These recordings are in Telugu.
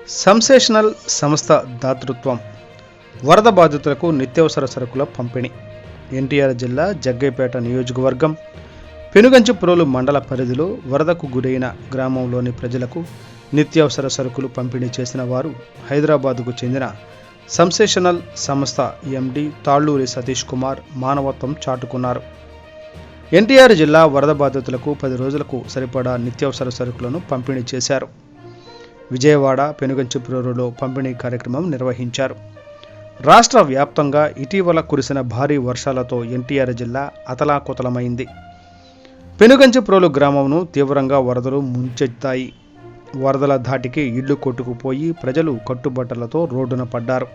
సంసేషనల్ సంస్థ దాతృత్వం వరద బాధితులకు నిత్యావసర సరుకుల పంపిణీ. ఎన్టీఆర్ జిల్లా జగ్గైపేట నియోజకవర్గం పెనుగంచిప్రోలు మండల పరిధిలో వరదకు గురైన గ్రామంలోని ప్రజలకు నిత్యావసర సరుకులు పంపిణీ చేసిన వారు హైదరాబాదుకు చెందిన సంసేషనల్ సంస్థ ఎండి తాళ్ళూరి సతీష్ కుమార్ మానవత్వం చాటుకున్నారు. ఎన్టీఆర్ జిల్లా వరద బాధితులకు 10 రోజులకు సరిపడా నిత్యావసర సరుకులను పంపిణీ చేశారు. విజయవాడ పెనుగంచిప్రోలులో పంపిణీ కార్యక్రమం నిర్వహించారు. రాష్ట్ర వ్యాప్తంగా ఇటీవల కురిసిన భారీ వర్షాలతో ఎన్టీఆర్ జిల్లా అతలాకుతలమైంది. పెనుగంచిప్రోలు గ్రామంను తీవ్రంగా వరదలు ముంచెత్తాయి. వరదల ధాటికి ఇళ్లు కొట్టుకుపోయి ప్రజలు కట్టుబట్టలతో రోడ్డున పడ్డారు.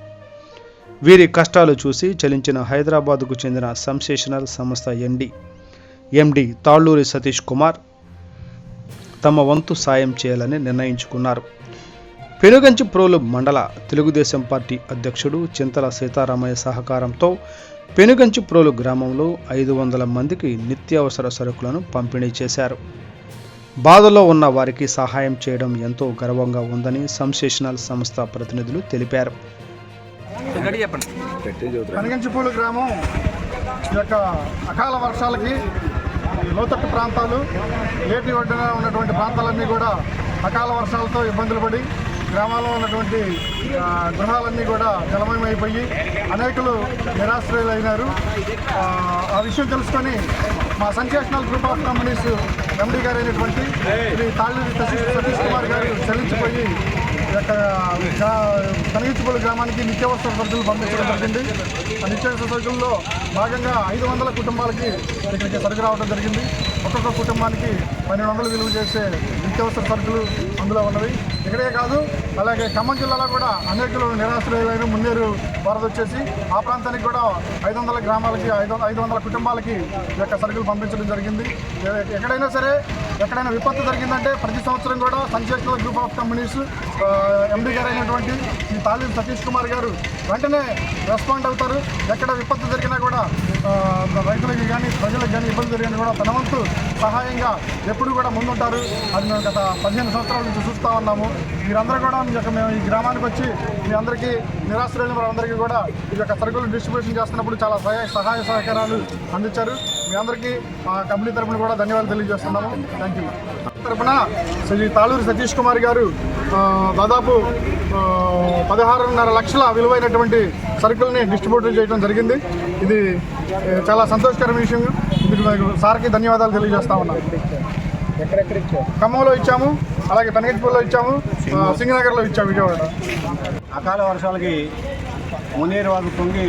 వీరి కష్టాలు చూసి చలించిన హైదరాబాదుకు చెందిన సంసేషనల్ సంస్థ ఎండి తాళ్ళూరి సతీష్ కుమార్ తమ వంతు సాయం చేయాలని నిర్ణయించుకున్నారు. పెనుగంచిప్రోలు మండల తెలుగుదేశం పార్టీ అధ్యక్షుడు చింతల సీతారామయ్య సహకారంతో పెనుగంచిప్రోలు గ్రామంలో 500 మందికి నిత్యావసర సరుకులను పంపిణీ చేశారు. బాధలో ఉన్న వారికి సహాయం చేయడం ఎంతో గర్వంగా ఉందని సంసేషనల్ సంస్థ ప్రతినిధులు తెలిపారు. పెనుగంచిప్రోలు గ్రామం యొక్క అకాల వర్షాలకి లోతట్టు ప్రాంతాలు, ఏటి ఒడ్డున ఉన్నటువంటి ప్రాంతాలన్నీ కూడా అకాల వర్షాలతో ఇబ్బందులు పడి గ్రామాల్లో ఉన్నటువంటి గృహాలన్నీ కూడా జలమయమైపోయి అనేకులు నిరాశ్రయులైనారు. ఆ విషయం తెలుసుకొని మా సంసేషనల్ గ్రూప్ ఆఫ్ కంపెనీస్ ఎండి గారు అయినటువంటి శ్రీ తాళ్ళూరి సతీష్ కుమార్ గారు చెల్లించిపోయి పెనుగంచిప్రోలు గ్రామానికి నిత్యావసర సరుకులు పంపించడం జరిగింది. ఆ నిత్యావసర సరుకుల్లో భాగంగా 500 కుటుంబాలకి ఇక్కడికి సరుకు రావడం జరిగింది. ఒక్కొక్క కుటుంబానికి 1200 విలువ చేసే నిత్యావసర సరుకులు అందులో ఉన్నవి. ఇక్కడే కాదు, అలాగే ఖమ్మం జిల్లాలో కూడా అనేకులు నిరాశ్రయులైన మున్నేరు వరద వచ్చేసి ఆ ప్రాంతానికి కూడా 500 గ్రామాలకి 500 కుటుంబాలకి ఈ యొక్క సరుకులు పంపించడం జరిగింది. ఎక్కడైనా సరే ఎక్కడైనా విపత్తు జరిగిందంటే ప్రతి సంవత్సరం కూడా సంసేషనల్ గ్రూప్ ఆఫ్ కంపెనీస్ ఎండి గారు అయినటువంటి ఈ తాళ్ళూరి సతీష్ కుమార్ గారు వెంటనే రెస్పాండ్ అవుతారు. ఎక్కడ విపత్తు జరిగినా కూడా రైతులకి కానీ ప్రజలకు కానీ ఇబ్బంది జరిగినా కూడా తన వంతు సహాయంగా ఎప్పుడు కూడా ముందుంటారు. అది మేము గత 15 సంవత్సరాల నుంచి చూస్తూ ఉన్నాము. మీరందరూ కూడా మేము ఈ గ్రామానికి వచ్చి మీ అందరికీ నిరాశ్రయులైన వారందరికీ కూడా ఈ యొక్క సరుకులు డిస్ట్రిబ్యూషన్ చేస్తున్నప్పుడు చాలా సహాయ సహకారాలు అందించారు. మీ అందరికీ మా కంపెనీ తరఫున కూడా ధన్యవాదాలు తెలియజేస్తున్నాము. Thank you. తరఫున శ్రీ తాళ్ళూరి సతీష్ కుమార్ గారు దాదాపు 16.5 లక్షల విలువైనటువంటి సరుకుల్ని డిస్ట్రిబ్యూట్ చేయడం జరిగింది. ఇది చాలా సంతోషకరమైన విషయం. సార్కి ధన్యవాదాలు తెలియజేస్తా ఉన్నాను. ఖమ్మంలో ఇచ్చాము, అలాగే పెనుగంచిప్రోలులో ఇచ్చాము, సింగనగర్లో ఇచ్చాము, విజయవాడ. అకాల వర్షాలకి మున్నేరు వాగు పొంగి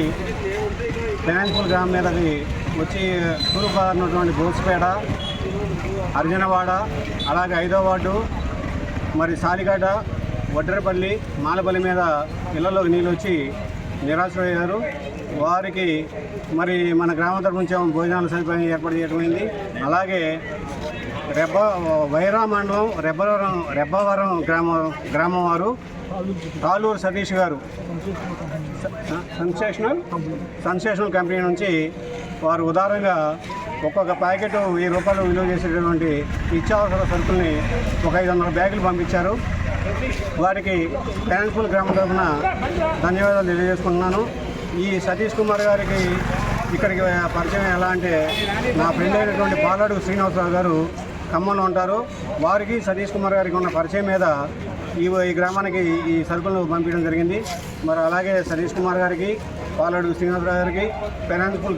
పెనుగంచిప్రోలు గ్రామం మీదకి వచ్చి తూర్పున్నటువంటి గోసుపేట, అర్జునవాడ, అలాగే 5వ వార్డు, మరి సాలిగడ్డ, వడ్డరపల్లి, మాలపల్లి మీద ఇళ్లలోకి నీళ్ళు వచ్చి నిరాశ్రయ్యారు. వారికి మరి మన గ్రామం తరఫు నుంచి భోజనాల సదుపాయం ఏర్పాటు చేయడమైంది. అలాగే వైరా మండలం రెబ్బవరం గ్రామం వారు తాళ్ళూరు సతీష్ గారు సంసేషనల్ కంపెనీ నుంచి వారు ఉదారంగా ఒక్కొక్క ప్యాకెట్ 1000 రూపాయలు విలువ చేసేటటువంటి నిత్యావసర సరుకుల్ని ఒక 500 బ్యాగులు పంపించారు. వారికి పెనుగంచిప్రోలు గ్రామం తరఫున ధన్యవాదాలు తెలియజేసుకుంటున్నాను. ఈ సతీష్ కుమార్ గారికి ఇక్కడికి పరిచయం ఎలా అంటే, నా ఫ్రెండ్ అయినటువంటి పాలాడు శ్రీనివాసరావు గారు ఖమ్మంలో ఉంటారు. వారికి సతీష్ కుమార్ గారికి ఉన్న పరిచయం మీద ఈ గ్రామానికి ఈ సరుకులను పంపించడం జరిగింది. మరి అలాగే సతీష్ కుమార్ గారికి, పాలాడు శ్రీనివాసరావు గారికి, పెనుగంచిప్రోలు